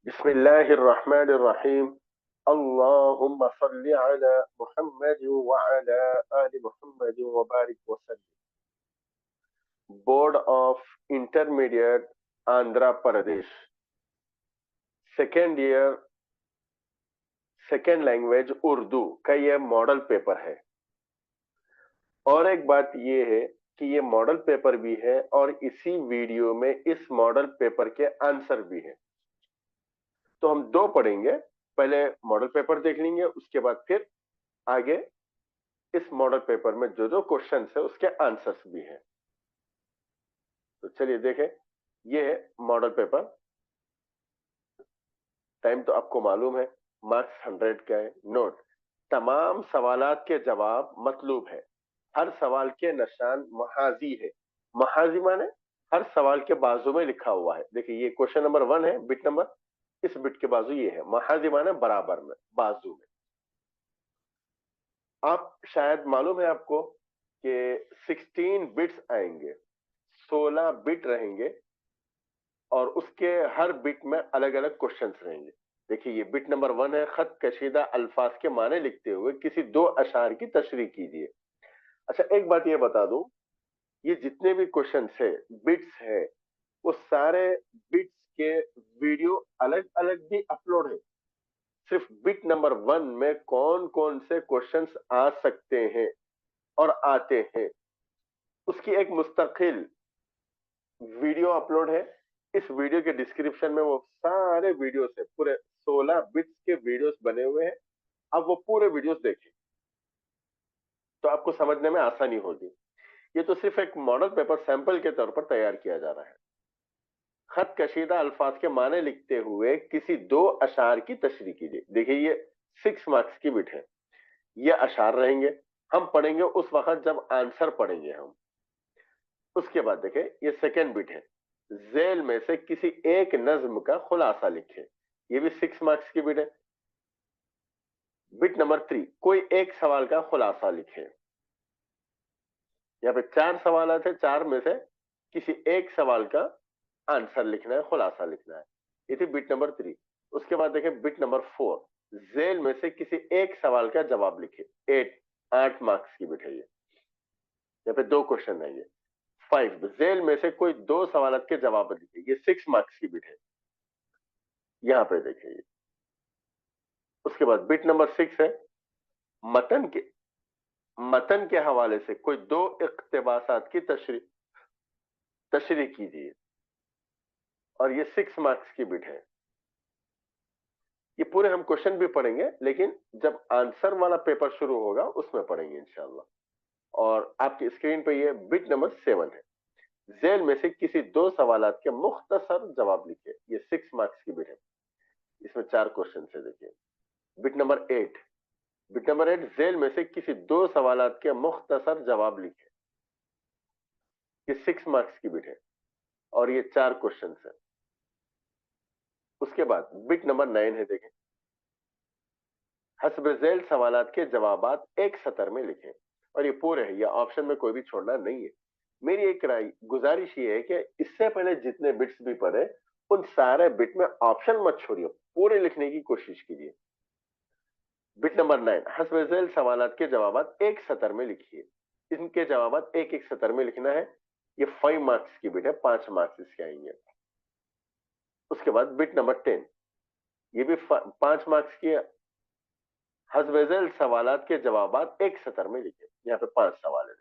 बिस्मिल्लाहिर्रहमानिर्रहीम। अल्लाहुम्मा सल्लि अला मुहम्मद व अला आलि मुहम्मद व बारिक वसल्लम। Board of intermediate Andhra Pradesh, second year, second language Urdu का यह मॉडल पेपर है। और एक बात यह है कि यह मॉडल पेपर भी है और इसी वीडियो में इस मॉडल पेपर के आंसर भी है। तो हम दो पढ़ेंगे, पहले मॉडल पेपर देख लेंगे, उसके बाद फिर आगे इस मॉडल पेपर में जो जो क्वेश्चन है उसके आंसर्स भी हैं। तो चलिए देखें, ये है मॉडल पेपर। टाइम तो आपको मालूम है, मार्क्स 100 का है। नोट, तमाम सवालात के जवाब मतलूब है। हर सवाल के निशान महाजी है। महाजी माने हर सवाल के बाजू में लिखा हुआ है। देखिए, ये क्वेश्चन नंबर 1 है, बिट नंबर, इस बिट के बाजू ये है। महाजी माने बराबर में, बाजू में। आप शायद मालूम है आपको कि 16 बिट्स आएंगे, 16 बिट रहेंगे और उसके हर बिट में अलग अलग क्वेश्चंस रहेंगे। देखिए, ये बिट नंबर 1 है, खत कशीदा अल्फाज के माने लिखते हुए किसी दो अशार की तशरीह कीजिए। अच्छा, एक बात ये बता दूं, ये जितने भी क्वेश्चंस है, बिट्स है, वो सारे बिट्स के वीडियो अलग अलग भी अपलोड है। सिर्फ बिट नंबर 1 में कौन कौन से क्वेश्चंस आ सकते हैं और आते हैं, उसकी एक मुस्तकिल वीडियो अपलोड है। इस वीडियो के डिस्क्रिप्शन में वो सारे वीडियोस है, पूरे 16 बिट्स के वीडियोस बने हुए हैं। अब वो पूरे वीडियोस देखें तो आपको समझने में आसानी होगी। ये तो सिर्फ एक मॉडल पेपर सैंपल के तौर पर तैयार किया जा रहा है। खत कशीदा अल्फाज के माने लिखते हुए किसी दो अशार की तशरीह कीजिए। देखिए, ये 6 मार्क्स की बिट है। ये अशार रहेंगे, हम पढ़ेंगे उस वक्त जब आंसर पढ़ेंगे हम। उसके बाद देखें, ये सेकेंड बिट है, जेल में से किसी एक नज्म का खुलासा लिखें। ये भी 6 मार्क्स की बिट है। बिट नंबर 3, कोई एक सवाल का खुलासा लिखें। यहाँ पे 4 सवाल थे, 4 में से किसी एक सवाल का आंसर लिखना है, खुलासा लिखना है। ये थी बिट नंबर 3। उसके बाद देखें बिट नंबर 4, जेल में से किसी एक सवाल का जवाब लिखे। 8 मार्क्स की बिट है ये। यहाँ पे दो क्वेश्चन रहेंगे। 5, जेल में से कोई दो सवाल के जवाब लिखे। ये 6 मार्क्स की बिट है। यहाँ पे देखिए, उसके बाद बिट नंबर 6 है, मतन के मतन के हवाले से कोई दो इक्तबासात की तशरीह कीजिए। और ये 6 मार्क्स की बिट है। ये पूरे हम क्वेश्चन भी पढ़ेंगे, लेकिन जब आंसर वाला पेपर शुरू होगा उसमें पढ़ेंगे इंशाल्लाह। और आपकी स्क्रीन पे ये बिट नंबर 7 है, जेल में से किसी दो सवालात के मुख्तसर जवाब लिखिए। ये 6 मार्क्स की बिट है। इसमें 4 क्वेश्चन है। देखिए, बिट नंबर 8, बिट नंबर 8, जेल में से किसी दो सवालात के मुख्तसर जवाब लिखे। ये 6 मार्क्स की बिट है और ये 4 क्वेश्चन है। उसके बाद बिट नंबर 9 है, देखें, हस्ब झेल सवालात के जवाबात एक सतर में लिखें। और ये पूरे है, ये ऑप्शन में कोई भी छोड़ना नहीं है। मेरी एक राय गुजारिश ये है कि इससे पहले जितने बिट्स भी पढ़े, उन सारे बिट में ऑप्शन मत छोड़िए, पूरे लिखने की कोशिश कीजिए। बिट नंबर 9, हस्ब झेल सवालात के जवाबात एक सतर में लिखिए। इनके जवाबात एक एक सतर में लिखना है। ये 5 मार्क्स की बिट है, 5 मार्क्स इसके आएंगे। उसके बाद बिट नंबर 10, ये भी 5 मार्क्स की है। हस्ब सवालात के जवाबात एक सतर में लिखे। यहाँ पे 5 सवाल है।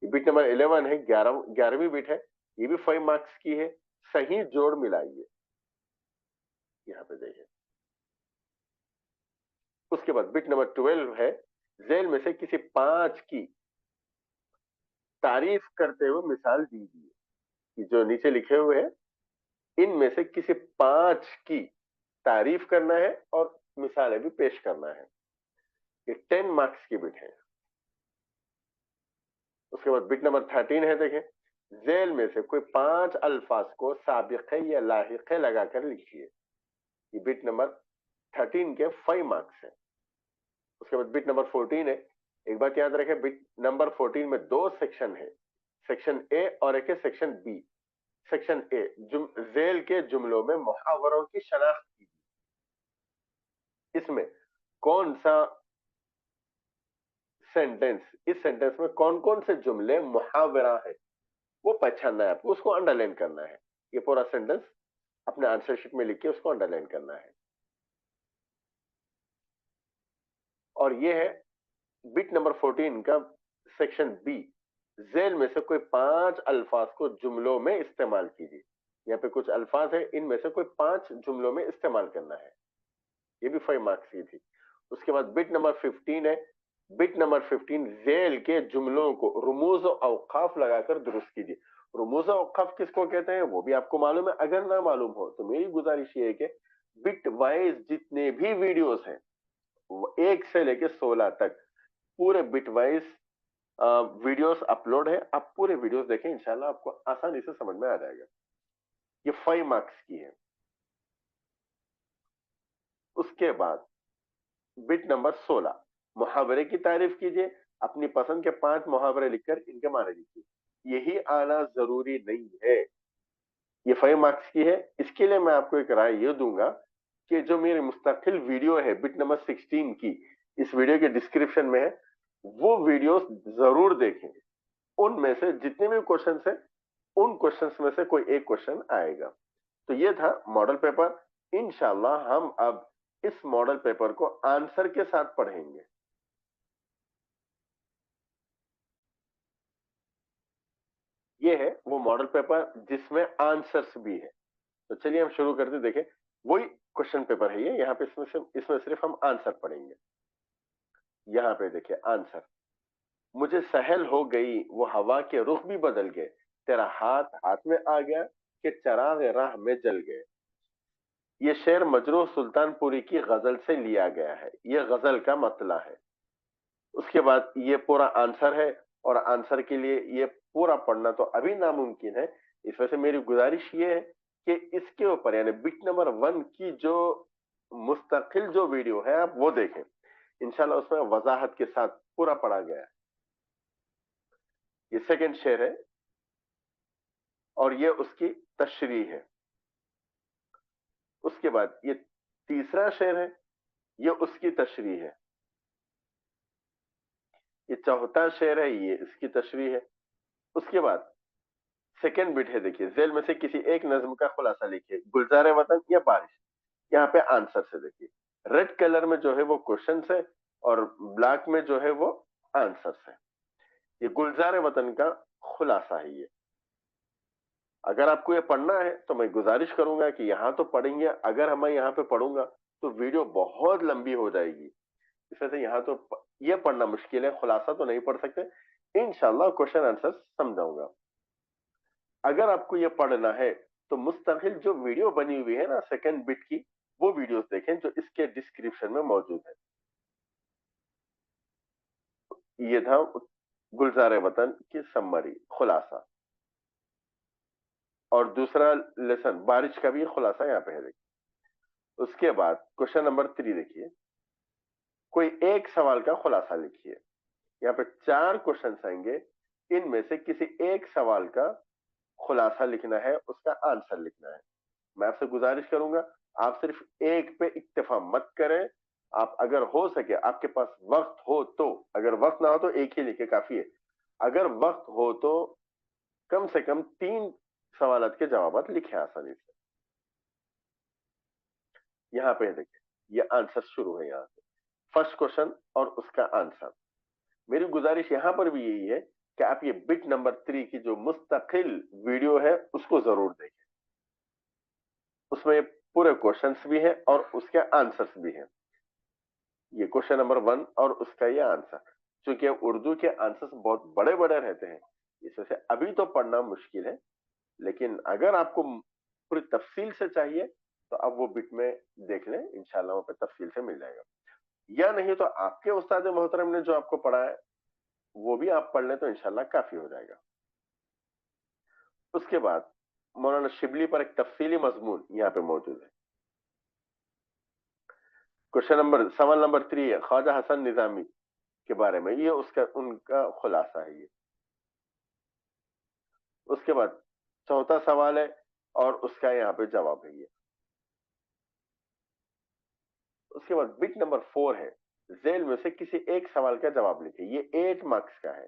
बिट नंबर 11 है, 11वीं बिट है। ये भी 5 मार्क्स की है। सही जोड़ मिलाइए। यहाँ पे देखिए। उसके बाद बिट नंबर 12 है, जेल में से किसी 5 की तारीफ करते हुए मिसाल दीजिए। जो नीचे लिखे हुए हैं, इनमें से किसी 5 की तारीफ करना है और मिसालें भी पेश करना है। ये 10 मार्क्स की बिट है। उसके बाद बिट नंबर 13 है, देखें, जेल में से कोई 5 अल्फाज को साबिक़े या लाहिक़े लगाकर लिखिए। ये बिट नंबर 13 के 5 मार्क्स है। उसके बाद बिट नंबर 14 है। एक बात याद रखें, बिट नंबर 14 में दो सेक्शन है, सेक्शन ए और एक है सेक्शन बी। सेक्शन ए, जेल के जुमलों में मुहावरों की शनाख्त कीजिए। इसमें कौन सा सेंटेंस, इस सेंटेंस में कौन कौन से जुमले मुहावरा है वो पहचानना है आपको, उसको अंडरलाइन करना है। ये पूरा सेंटेंस अपने आंसर शीट में लिख के उसको अंडरलाइन करना है। और ये है बिट नंबर 14 का सेक्शन बी, जेल में से कोई 5 अल्फाज को जुमलों में इस्तेमाल कीजिए। यहाँ पे कुछ अल्फाज है, इनमें से कोई 5 जुमलों में इस्तेमाल करना है। ये भी 5 मार्क्स की थी। उसके बाद बिट नंबर 15 है। बिट नंबर 15, जेल के जुमलों को रुमूज और औकाफ लगाकर दुरुस्त कीजिए। रुमूज और औकाफ किसको कहते हैं वो भी आपको मालूम है। अगर ना मालूम हो तो मेरी गुजारिश ये है कि बिट वाइज जितने भी वीडियोस हैं, 1 से लेके 16 तक पूरे बिट वाइज वीडियोस अपलोड है। आप पूरे वीडियोस देखें, इंशाल्लाह आपको आसानी से समझ में आ जाएगा। ये 5 मार्क्स की है। उसके बाद बिट नंबर 16, मुहावरे की तारीफ कीजिए। अपनी पसंद के 5 मुहावरे लिखकर इनके माने लिखिए। यही आना जरूरी नहीं है। ये 5 मार्क्स की है। इसके लिए मैं आपको एक राय ये दूंगा कि जो मेरी मुस्तकिल वीडियो है बिट नंबर 16 की, इस वीडियो के डिस्क्रिप्शन में है, वो वीडियोस जरूर देखें। उनमें से जितने भी क्वेश्चन है, उन क्वेश्चंस में से कोई एक क्वेश्चन आएगा। तो ये था मॉडल पेपर। इंशाल्लाह हम अब इस मॉडल पेपर को आंसर के साथ पढ़ेंगे। ये है वो मॉडल पेपर जिसमें आंसर्स भी है। तो चलिए हम शुरू करते, देखें वही क्वेश्चन पेपर है ये। यहाँ पे इसमें सिर्फ हम आंसर पढ़ेंगे। यहाँ पे देखिए आंसर, मुझे सहल हो गई वो हवा के रुख भी बदल गए, तेरा हाथ हाथ में आ गया कि चराग राह में जल गए। ये शेर मजरूह सुल्तानपुरी की गजल से लिया गया है। ये गजल का मतला है। उसके बाद ये पूरा आंसर है, और आंसर के लिए ये पूरा पढ़ना तो अभी नामुमकिन है। इस वजह से मेरी गुजारिश ये है कि इसके ऊपर यानी बिट नंबर 1 की जो मुस्तकिल जो वीडियो है आप वो देखें। इंशाल्लाह उसमें वजाहत के साथ पूरा पढ़ा गया है। ये सेकंड शेर है और ये उसकी तशरीह है। उसके बाद ये तीसरा शेर है, ये उसकी तशरीह है। ये चौथा शेर है, ये इसकी तशरीह है। उसके बाद सेकंड बिट है, देखिए जेल में से किसी एक नज्म का खुलासा लिखिए, गुलजार वतन या बारिश। यहाँ पे आंसर से देखिए, रेड कलर में जो है वो क्वेश्चन है और ब्लैक में जो है वो आंसर है। ये गुलजार वतन का खुलासा है। ये अगर आपको ये पढ़ना है तो मैं गुजारिश करूंगा कि यहाँ तो पढ़ेंगे। अगर हमें यहाँ पे पढ़ूंगा तो वीडियो बहुत लंबी हो जाएगी। इस वजह से यहाँ तो ये पढ़ना मुश्किल है, खुलासा तो नहीं पढ़ सकते। इंशाल्लाह क्वेश्चन आंसर समझाऊंगा। अगर आपको ये पढ़ना है तो मुस्तकिल जो वीडियो बनी हुई है ना सेकंड बिट की, वो वीडियोस देखें जो इसके डिस्क्रिप्शन में मौजूद है। ये था गुलजार वतन की समरी, खुलासा। और दूसरा लेसन बारिश का भी खुलासा यहाँ पे है, देखिए। उसके बाद क्वेश्चन नंबर 3 देखिए, कोई एक सवाल का खुलासा लिखिए। यहाँ पे 4 क्वेश्चन आएंगे, इनमें से किसी एक सवाल का खुलासा लिखना है, उसका आंसर लिखना है। मैं आपसे गुजारिश करूंगा आप सिर्फ एक पे इक्तफा मत करें। आप अगर हो सके, आपके पास वक्त हो तो, अगर वक्त ना हो तो एक ही लिखे काफी है। अगर वक्त हो तो कम से कम 3 सवालात के जवाब लिखे आसानी से। यहाँ पे देखिए ये आंसर शुरू है, यहाँ से फर्स्ट क्वेश्चन और उसका आंसर। मेरी गुजारिश यहां पर भी यही है कि आप ये बिट नंबर 3 की जो मुस्तकिल वीडियो है उसको जरूर देखें। उसमें पूरे क्वेश्चंस भी हैं और उसके आंसर्स भी हैं। ये क्वेश्चन नंबर 1 और उसका ये आंसर। क्योंकि उर्दू के आंसर्स बहुत बड़े बड़े रहते हैं, इस वजह से अभी तो पढ़ना मुश्किल है। लेकिन अगर आपको पूरी तफसील से चाहिए तो अब वो बिट में देख लें, इंशाल्लाह वहां पे तफसील से मिल जाएगा। या नहीं तो आपके उस्ताद मोहतरम ने जो आपको पढ़ाया वो भी आप पढ़ लें तो इंशाल्लाह काफी हो जाएगा। उसके बाद मौलाना शिबली पर एक तफसीली मजमून यहाँ पे मौजूद है। सवाल नंबर 3 है ख्वाजा हसन निजामी के बारे में, ये उसका उनका खुलासा है ये। उसके बाद चौथा सवाल है और उसका यहाँ पे जवाब है ये। उसके बाद बिट नंबर 4 है, जेल में से किसी एक सवाल का जवाब लिखिए। ये 8 मार्क्स का है।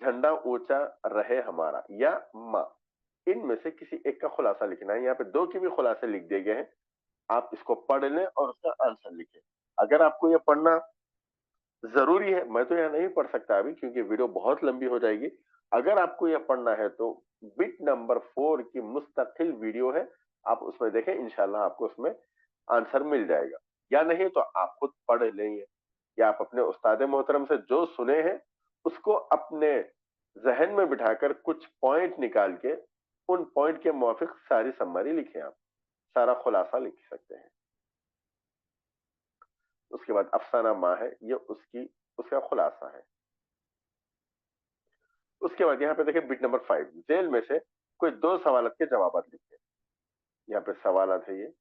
झंडा ऊंचा रहे हमारा या माँ, इनमें से किसी एक का खुलासा लिखना है। यहाँ पे 2 के भी खुलासे लिख दिए गए हैं। आप इसको पढ़ लें और उसका आंसर लिखें। अगर आपको ये पढ़ना जरूरी है, मैं तो यहाँ नहीं पढ़ सकता अभी क्योंकि वीडियो बहुत लंबी हो जाएगी। अगर आपको यह पढ़ना है तो बिट नंबर 4 की मुस्तकिल वीडियो है, आप उसमें देखें, इंशाल्लाह आपको उसमें आंसर मिल जाएगा। या नहीं तो आप खुद पढ़ लेंगे या आप अपने उस्ताद मोहतरम से जो सुने हैं उसको अपने जहन में बिठाकर कुछ पॉइंट निकाल के उन पॉइंट के मुवाफिक सारी सम्मरी लिखें। आप सारा खुलासा लिख सकते हैं। उसके बाद अफसाना माँ है, ये उसका खुलासा है। उसके बाद यहाँ पे देखिए बिट नंबर 5, जेल में से कोई 2 सवालत के जवाब लिखिए। यहाँ पे सवालत है ये,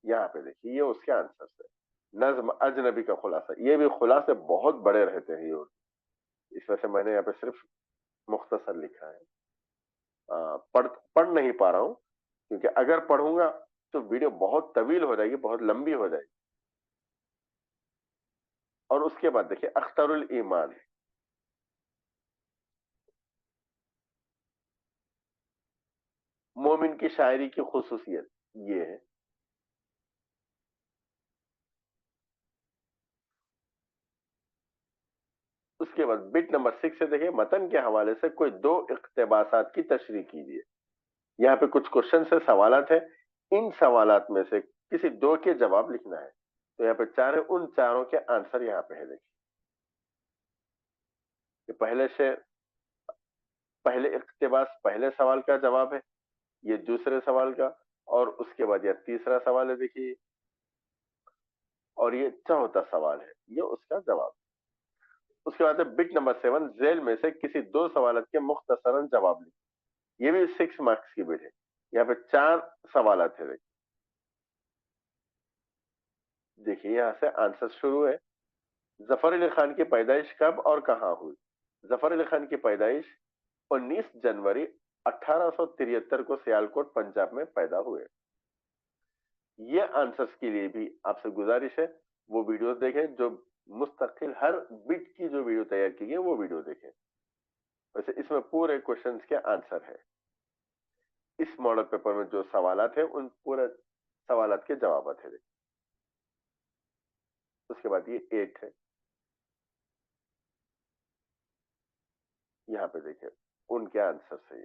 यहाँ पे देखिए ये उसके आंसर है। नज्म अजनबी का खुलासा, ये भी खुलासे बहुत बड़े रहते हैं ये, इस वजह से मैंने यहाँ पे सिर्फ मुख्तसर लिखा है। पढ़ नहीं पा रहा हूँ क्योंकि अगर पढ़ूंगा तो वीडियो बहुत तवील हो जाएगी, बहुत लंबी हो जाएगी। और उसके बाद देखिए अख्तरुल ईमान, मोमिन की शायरी की खुसूसियत, ये है। उसके बाद बिट नंबर 6 से देखिए मतन के हवाले से कोई 2 इक्तबासात की तशरीह कीजिए। यहाँ पे कुछ क्वेश्चन है, सवालात है। इन सवालात में से किसी 2 के जवाब लिखना है। तो यहाँ पे 4 है, उन चारों के आंसर यहाँ पे है। देखिए ये पहले इक्तबास पहले सवाल का जवाब है, ये दूसरे सवाल का, और उसके बाद यह तीसरा सवाल है देखिए, और ये चौथा सवाल है, ये उसका जवाब। उसके बाद है बिट नंबर 7, जेल में से किसी 2 सवालत के मुख्तसरन जवाब लिखिए। ये भी 6 मार्क्स की बिट है। यहाँ पे 4 सवालत है। देखिए यहाँ से आंसर शुरू है। जफर अली खान की पैदाइश कब और कहां हुई? जफर अली खान की पैदाइश 19 जनवरी 1873 को सियालकोट पंजाब में पैदा हुए। ये आंसर्स के लिए भी आपसे गुजारिश है, वो वीडियोस देखें जो मुस्तकिल हर बिट की जो वीडियो तैयार की गई है वो वीडियो देखें। वैसे इसमें पूरे क्वेश्चंस के आंसर है। इस मॉडल पेपर में जो सवालात है उन पूरे सवालात के जवाब है। उसके बाद ये 8 है, यहाँ पे देखिए उनके आंसर है।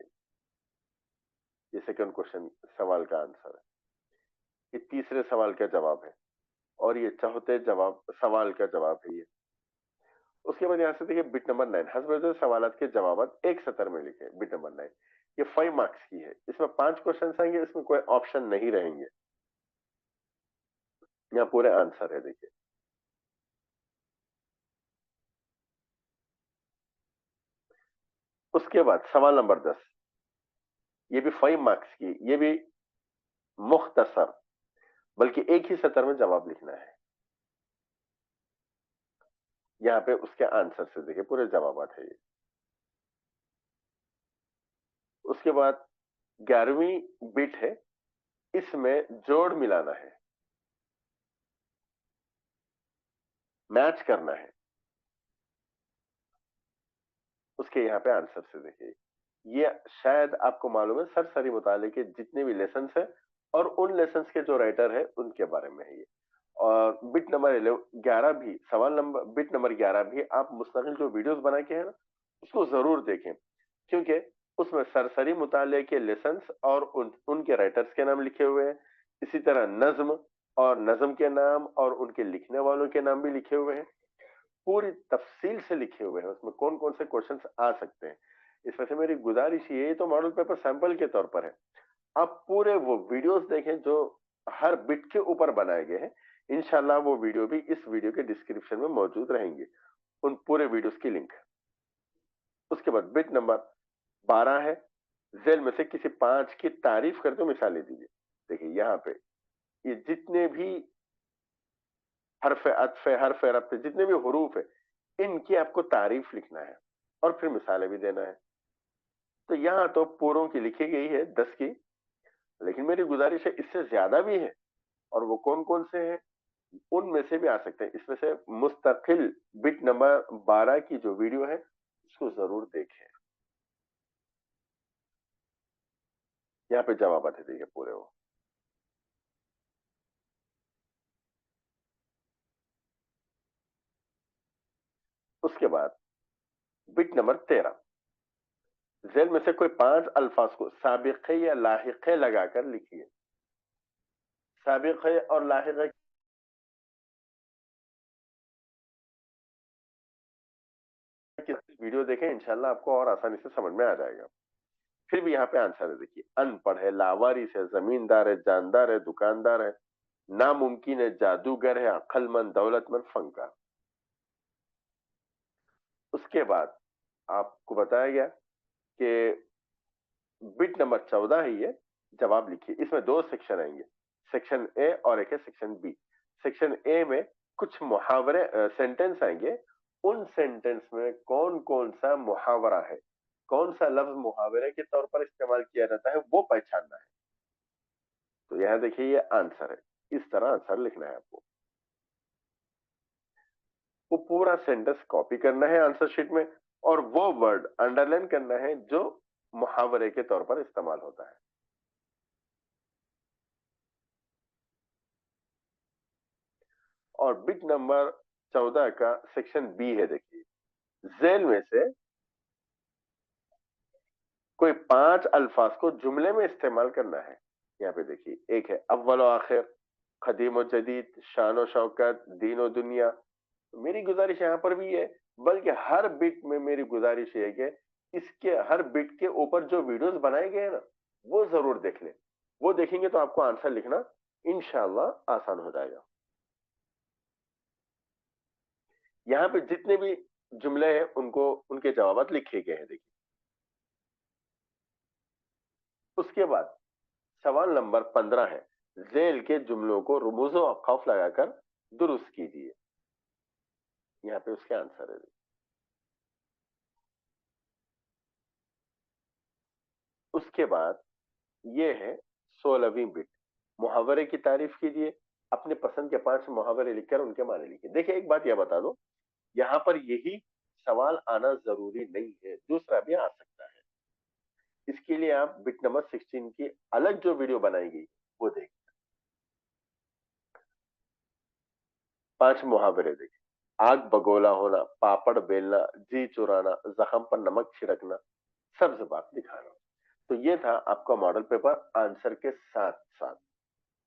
ये सेकंड क्वेश्चन सवाल का आंसर है। ये तीसरे सवाल का जवाब है और ये चौथे जवाब सवाल का जवाब है ये। उसके बाद यहाँ से देखिए बिट नंबर 9, हस्ब सवालत के जवाब एक सतर में लिखे। बिट नंबर 9 ये 5 मार्क्स की है। इसमें 5 क्वेश्चन आएंगे, इसमें कोई ऑप्शन नहीं रहेंगे, यहाँ पूरे आंसर है। देखिए उसके बाद सवाल नंबर 10, ये भी 5 मार्क्स की, ये भी मुख्तसर, बल्कि एक ही सतर में जवाब लिखना है। यहाँ पे उसके आंसर से देखिए पूरे जवाब है ये। उसके बाद 11वीं बिट है, इसमें जोड़ मिलाना है, मैच करना है। उसके यहाँ पे आंसर से देखिए, ये शायद आपको मालूम है सरसरी मुताले के जितने भी लेसन है और उन लेसन के जो राइटर है उनके बारे में है ये। और बिट नंबर 11 भी, सवाल नंबर बिट नंबर 11 भी आप मुस्तकिल जो वीडियोस बना के है ना उसको जरूर देखें, क्योंकि उसमें सरसरी मुताले के लेसन और उनके राइटर्स के नाम लिखे हुए हैं। इसी तरह नज्म और नज्म के नाम और उनके लिखने वालों के नाम भी लिखे हुए हैं, पूरी तफसील से लिखे हुए हैं उसमें कौन कौन से क्वेश्चंस आ सकते हैं। इस वजह से मेरी गुजारिश ये तो मॉडल पेपर सैंपल के तौर पर है, आप पूरे वो वीडियोस देखें जो हर बिट के ऊपर बनाए गए हैं। इंशाल्लाह वो वीडियो भी इस वीडियो के डिस्क्रिप्शन में मौजूद रहेंगे, उन पूरे वीडियोस की लिंक। उसके बाद बिट नंबर 12 है, जेल में से किसी 5 की तारीफ करते हुए मिसालें दीजिए। देखिए यहाँ पे ये जितने भी हरफ अतफ हरफ रब्त जितने भी हरूफ है इनकी आपको तारीफ लिखना है। और फिर मिसालें भी देना है। तो यहाँ तो पूरों की लिखी गई है 10 की, लेकिन मेरी गुजारिश है इससे ज्यादा भी है। और वो कौन कौन से हैं, उनमें से भी आ सकते हैं। इसमें से मुस्तकिल बिट नंबर 12 की जो वीडियो है उसको जरूर देखें। यहाँ पे जवाब आते देखिए पूरे वो। उसके बाद बिट नंबर 13, जेल में से कोई 5 अल्फाज को साबिक़े या लाहिक़े लगाकर लिखिए। साबिक़े और लाहिक़े की वीडियो देखें, इंशाल्लाह आपको और आसानी से समझ में आ जाएगा। फिर भी यहाँ पे आंसर है, देखिए अनपढ़ है, लावारिस है, जमींदार है, जानदार है, दुकानदार है, नामुमकिन है, जादूगर है, अक्लमंद, दौलतमंद, फनकार। उसके बाद आपको बताया गया कि बिट नंबर 14 है ये, जवाब लिखिए। इसमें दो सेक्शन आएंगे, सेक्शन ए और एक है सेक्शन बी। सेक्शन ए में कुछ मुहावरे सेंटेंस आएंगे, उन सेंटेंस में कौन कौन सा मुहावरा है, कौन सा लफ्ज मुहावरे के तौर पर इस्तेमाल किया जाता है, वो पहचानना है। तो यहां देखिए ये आंसर है, इस तरह आंसर लिखना है आपको। वो पूरा सेंटेंस कॉपी करना है आंसर शीट में, और वो वर्ड अंडरलाइन करना है जो मुहावरे के तौर पर इस्तेमाल होता है। और बिट नंबर 14 का सेक्शन बी है, देखिए जेल में से कोई 5 अल्फाज को जुमले में इस्तेमाल करना है। यहाँ पे देखिए, एक है अव्वल और आखिर, कदीम और जदीद, शान और शौकत, दीन और दुनिया। मेरी गुजारिश यहाँ पर भी है, बल्कि हर बिट में मेरी गुजारिश है कि इसके हर बिट के ऊपर जो वीडियोस बनाए गए हैं ना, वो जरूर देख लें। वो देखेंगे तो आपको आंसर लिखना इंशाल्लाह आसान हो जाएगा। यहाँ पे जितने भी जुमले हैं उनको उनके जवाब लिखे गए हैं, देखिए। उसके बाद सवाल नंबर 15 है, जेल के जुमलों को रुमूज और खौफ लगाकर दुरुस्त कीजिए। यहाँ पे उसके आंसर है। उसके बाद ये है 16वीं बिट, मुहावरे की तारीफ कीजिए। अपने पसंद के 5 मुहावरे लिखकर उनके माने लिखिए। देखिए एक बात यह बता दो, यहाँ पर यही सवाल आना जरूरी नहीं है, दूसरा भी आ सकता है। इसके लिए आप बिट नंबर 16 की अलग जो वीडियो बनाएगी वो देख। 5 मुहावरे देखिए, आग बगोला होना, पापड़ बेलना, जी चुराना, जख्म पर नमक छिड़कना, सब्ज बात दिखाना। तो ये था आपका मॉडल पेपर आंसर के साथ साथ।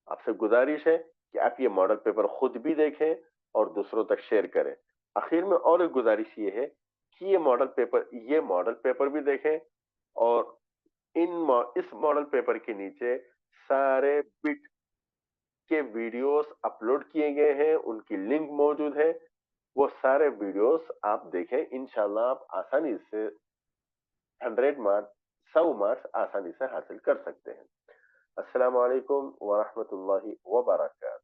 आपसे गुजारिश है कि आप ये मॉडल पेपर खुद भी देखें और दूसरों तक शेयर करें। आखिर में और एक गुजारिश ये है कि ये मॉडल पेपर भी देखें, और इस मॉडल पेपर के नीचे सारे बिट के वीडियोस अपलोड किए गए हैं, उनकी लिंक मौजूद है। वो सारे वीडियोस आप देखें, इंशाल्लाह आप आसानी से 100 मार्क्स आसानी से हासिल कर सकते हैं। अस्सलाम वालेकुम व रहमतुल्लाहि व बरकातहू।